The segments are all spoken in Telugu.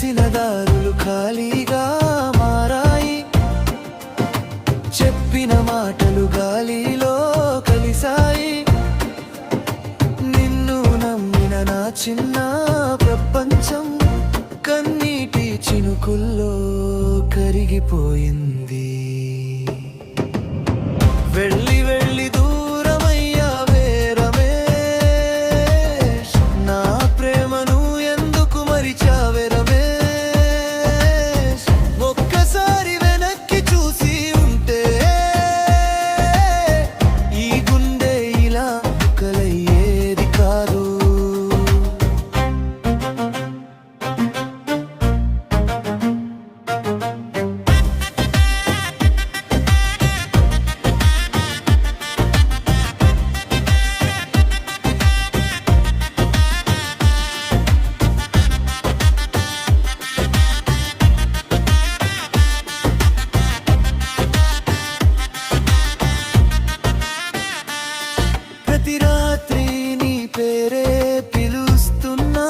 కలిసిన దారులు ఖాళీగా మారాయి, చెప్పిన మాటలు గాలిలో కలిసాయి. నిన్ను నమ్మిన నా చిన్న ప్రపంచం కన్నీటి చినుకుల్లో కరిగిపోయింది. వెళ్ళి వెళ్ళి దూరమయ్యావే రమేష్, నా ప్రేమను ఎందుకు మరిచావే రమేష్? ఒక్కసారి వెనక్కి చూసి ఉంటే ఈ గుండె ఇలా కలయ్యేది కాదు. ప్రతి రాత్రి నీ పేరే పిలుస్తున్నా,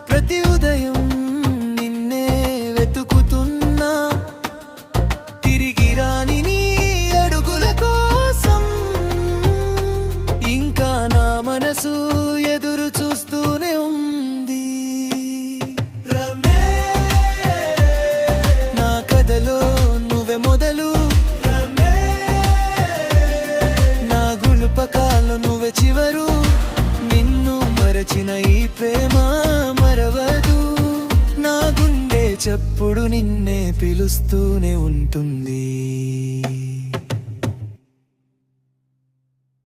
ప్రతి ఉదయం నిన్నే వెతుకుతున్నా, తిరిగి రాని నీ అడుగుల కోసం ఇంకా నా మనసు ఎదురు చూస్తూనే ఉంది. నా కథలో నువ్వే మొదలు, పకాలు నువ్వే చివరు. నిన్ను మరచిన ఈ ప్రేమ మరవదు, నా గుండె చప్పుడు నిన్నే పిలుస్తూనే ఉంటుంది.